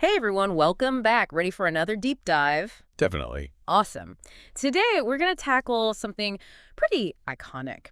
Hey everyone, welcome back. Ready for another deep dive? Definitely. Awesome. Today we're going to tackle something pretty iconic,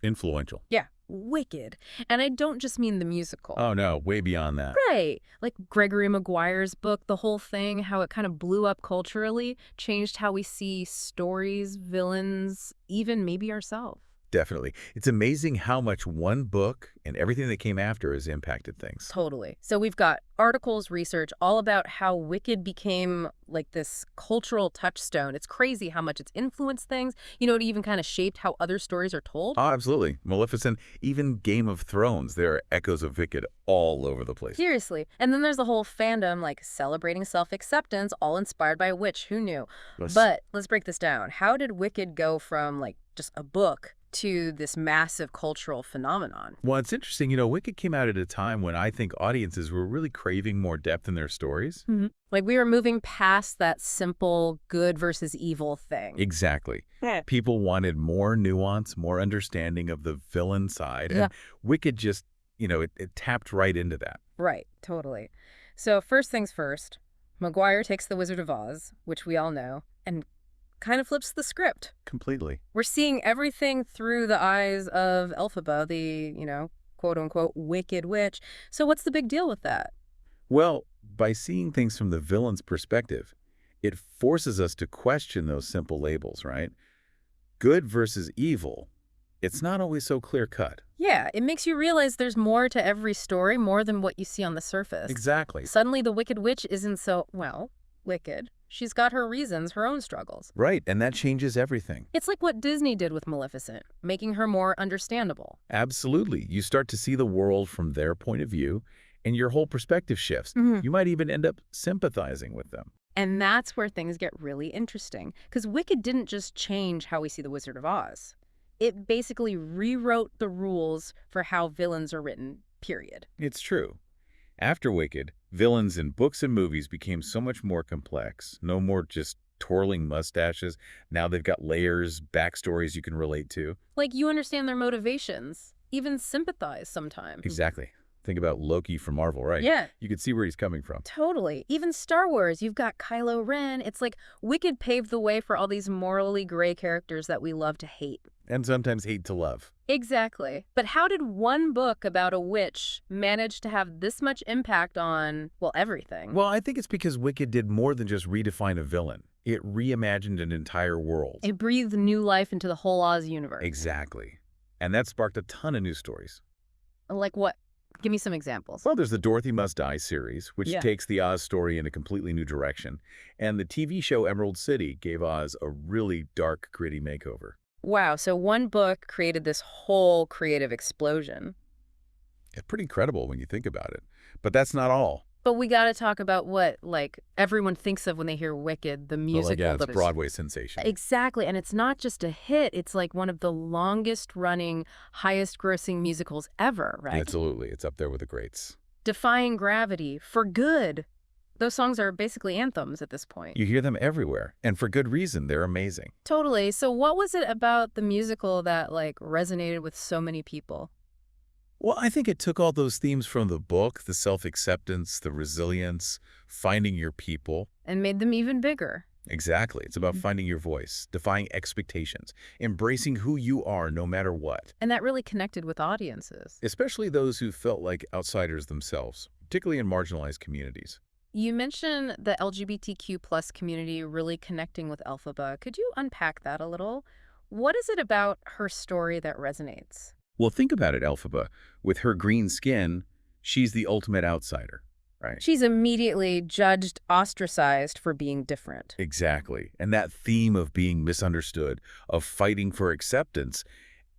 Influential. yeah, wicked. And I don't just mean the musical. Oh, no, way beyond that. Right. Like Gregory Maguire's book, the whole thing, how it kind of blew up culturally, changed how we see stories, villains, even maybe ourselves. Definitely. It's amazing how much one book and everything that came after has impacted things. Totally. So we've got articles, research, all about how Wicked became like this cultural touchstone. It's crazy how much it's influenced things. It even kind of shaped how other stories are told. Oh, absolutely. Maleficent, even Game of Thrones, there are echoes of Wicked all over the place. Seriously. And then there's the whole fandom, like celebrating self-acceptance, all inspired by a witch. Who knew? Yes. But let's break this down. How did Wicked go from like just a book to this massive cultural phenomenon? Well, it's interesting, Wicked came out at a time when I think audiences were really craving more depth in their stories. Like we were moving past that simple good versus evil thing. Exactly. Yeah. People wanted more nuance, more understanding of the villain side. And Wicked just, it tapped right into that. Right, totally. So first things first, Maguire takes The Wizard of Oz, which we all know, and kind of flips the script. Completely. We're seeing everything through the eyes of Elphaba, the, quote-unquote wicked witch. So what's the big deal with that? Well, by seeing things from the villain's perspective, it forces us to question those simple labels, right? Good versus evil. It's not always so clear-cut. Yeah, it makes you realize there's more to every story, more than what you see on the surface. Exactly. Suddenly the Wicked Witch isn't so, well, wicked. She's got her reasons, her own struggles. Right, and that changes everything. It's like what Disney did with Maleficent, making her more understandable. Absolutely. You start to see the world from their point of view, and your whole perspective shifts. You might even end up sympathizing with them. And that's where things get really interesting, because Wicked didn't just change how we see The Wizard of Oz. It basically rewrote the rules for how villains are written, period. It's true. After Wicked, villains in books and movies became so much more complex. No more just twirling mustaches. Now they've got layers, backstories you can relate to. Like you understand their motivations, even sympathize sometimes. Exactly. Think about Loki from Marvel, right? Yeah. You can see where he's coming from. Totally. Even Star Wars, you've got Kylo Ren. It's like Wicked paved the way for all these morally gray characters that we love to hate. And sometimes hate to love. Exactly. But how did one book about a witch manage to have this much impact on, well, everything? Well, I think it's because Wicked did more than just redefine a villain. It reimagined an entire world. It breathed new life into the whole Oz universe. Exactly. And that sparked a ton of new stories. Like what? Give me some examples. Well, there's the Dorothy Must Die series, which Yeah. takes the Oz story in a completely new direction. And the TV show Emerald City gave Oz a really dark, gritty makeover. Wow, so one book created this whole creative explosion. It's pretty incredible when you think about it. But that's not all. But we got to talk about what, like, everyone thinks of when they hear Wicked, the musical. Well, it's a Broadway sensation. Exactly, and it's not just a hit. It's like one of the longest-running, highest-grossing musicals ever, right? Absolutely. It's up there with the greats. Defying Gravity, For Good. Those songs are basically anthems at this point. You hear them everywhere. And for good reason. They're amazing. Totally. So what was it about the musical that, like, resonated with so many people? Well, I think it took all those themes from the book, the self-acceptance, the resilience, finding your people. And made them even bigger. Exactly. It's about finding your voice, defying expectations, embracing who you are no matter what. And that really connected with audiences. Especially those who felt like outsiders themselves, particularly in marginalized communities. You mentioned the LGBTQ plus community really connecting with Elphaba. Could you unpack that a little? What is it about her story that resonates? Well, think about it, Elphaba. With her green skin, she's the ultimate outsider, right? She's immediately judged, ostracized for being different. Exactly. And that theme of being misunderstood, of fighting for acceptance,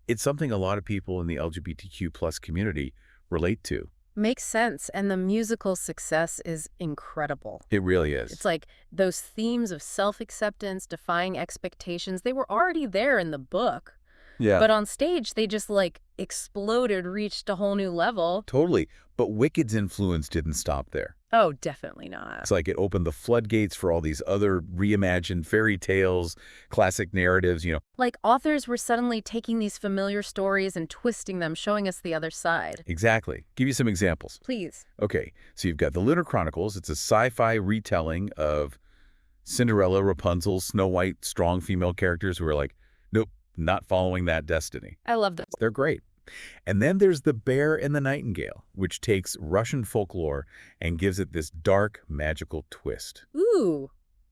it's something a lot of people in the LGBTQ plus community relate to. Makes sense. And the musical success is incredible. It really is. It's like those themes of self-acceptance, defying expectations, they were already there in the book. Yeah. But on stage, they just like exploded, reached a whole new level. Totally. But Wicked's influence didn't stop there. Oh, definitely not. It's like it opened the floodgates for all these other reimagined fairy tales, classic narratives. Like authors were suddenly taking these familiar stories and twisting them, showing us the other side. Exactly. Give you some examples. Please. Okay, so you've got the Lunar Chronicles. It's a sci-fi retelling of Cinderella, Rapunzel, Snow White, strong female characters who are like, nope, not following that destiny. I love this. They're great. And then there's The Bear and the Nightingale, which takes Russian folklore and gives it this dark, magical twist. Ooh,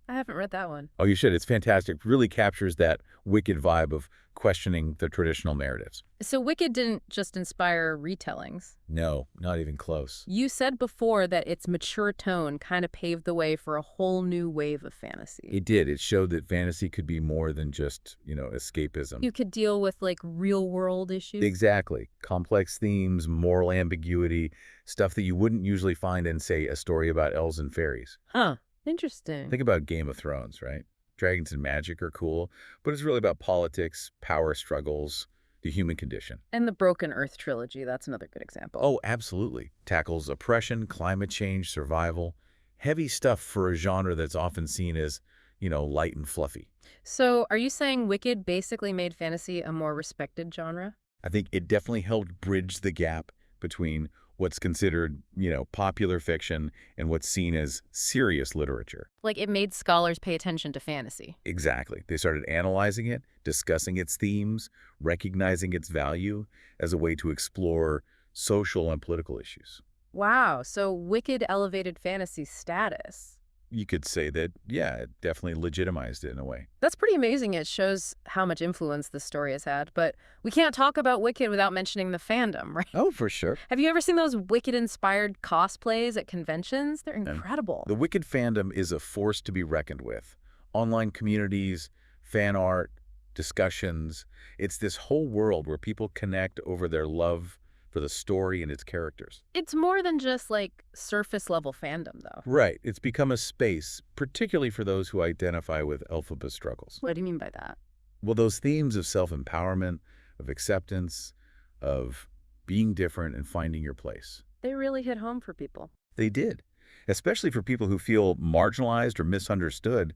I haven't read that one. Oh, you should. It's fantastic. Really captures that Wicked vibe of questioning the traditional narratives. So Wicked didn't just inspire retellings. No, not even close. You said before that its mature tone kind of paved the way for a whole new wave of fantasy. It did. It showed that fantasy could be more than just, escapism. You could deal with like real world issues. Exactly. Complex themes, moral ambiguity, stuff that you wouldn't usually find in, say, a story about elves and fairies. Huh. Interesting. Think about Game of Thrones, right? Dragons and magic are cool, but it's really about politics, power struggles, the human condition. And the Broken Earth trilogy, that's another good example. Oh, absolutely. Tackles oppression, climate change, survival. Heavy stuff for a genre that's often seen as, light and fluffy. So are you saying Wicked basically made fantasy a more respected genre? I think it definitely helped bridge the gap between what's considered, popular fiction and what's seen as serious literature. Like it made scholars pay attention to fantasy. Exactly. They started analyzing it, discussing its themes, recognizing its value as a way to explore social and political issues. Wow, so Wicked elevated fantasy's status. You could say that, yeah, it definitely legitimized it in a way. That's pretty amazing. It shows how much influence this story has had. But we can't talk about Wicked without mentioning the fandom, right? Oh, for sure. Have you ever seen those Wicked-inspired cosplays at conventions? They're And incredible. the Wicked fandom is a force to be reckoned with. Online communities, fan art, discussions. It's this whole world where people connect over their love for the story and its characters. It's more than just like surface-level fandom, though. Right. It's become a space, particularly for those who identify with alphabet struggles. What do you mean by that? Well, those themes of self-empowerment, of acceptance, of being different and finding your place. They really hit home for people. They did. Especially for people who feel marginalized or misunderstood.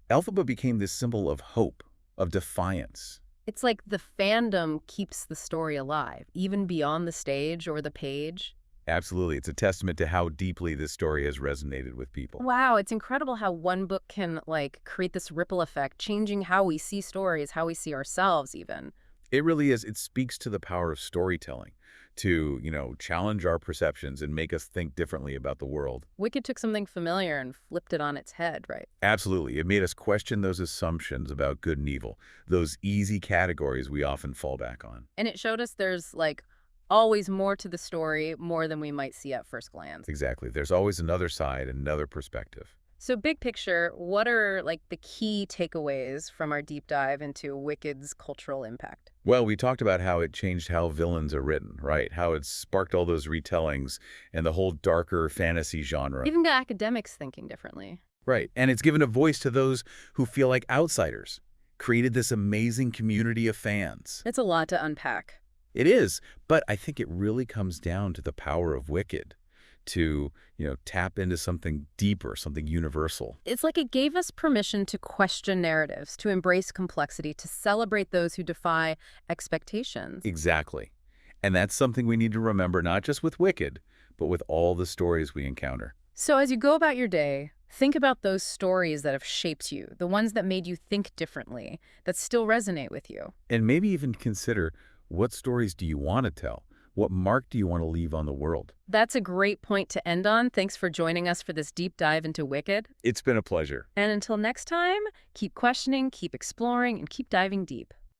Alphabet became this symbol of hope, of defiance. It's like the fandom keeps the story alive, even beyond the stage or the page. Absolutely. It's a testament to how deeply this story has resonated with people. Wow, it's incredible how one book can like create this ripple effect, changing how we see stories, how we see ourselves even. It really is. It speaks to the power of storytelling to, challenge our perceptions and make us think differently about the world. Wicked took something familiar and flipped it on its head, right? Absolutely. It made us question those assumptions about good and evil, those easy categories we often fall back on. And it showed us there's like always more to the story, more than we might see at first glance. Exactly. There's always another side, another perspective. So big picture, what are like the key takeaways from our deep dive into Wicked's cultural impact? Well, we talked about how it changed how villains are written, right? How it sparked all those retellings and the whole darker fantasy genre. Even got academics thinking differently. Right. And it's given a voice to those who feel like outsiders. Created this amazing community of fans. It's a lot to unpack. It is, but I think it really comes down to the power of Wicked to, tap into something deeper, something universal. It's like it gave us permission to question narratives, to embrace complexity, to celebrate those who defy expectations. Exactly. And that's something we need to remember, not just with Wicked, but with all the stories we encounter. So as you go about your day, think about those stories that have shaped you, the ones that made you think differently, that still resonate with you. And maybe even consider, what stories do you want to tell? What mark do you want to leave on the world? That's a great point to end on. Thanks for joining us for this deep dive into Wicked. It's been a pleasure. And until next time, keep questioning, keep exploring, and keep diving deep.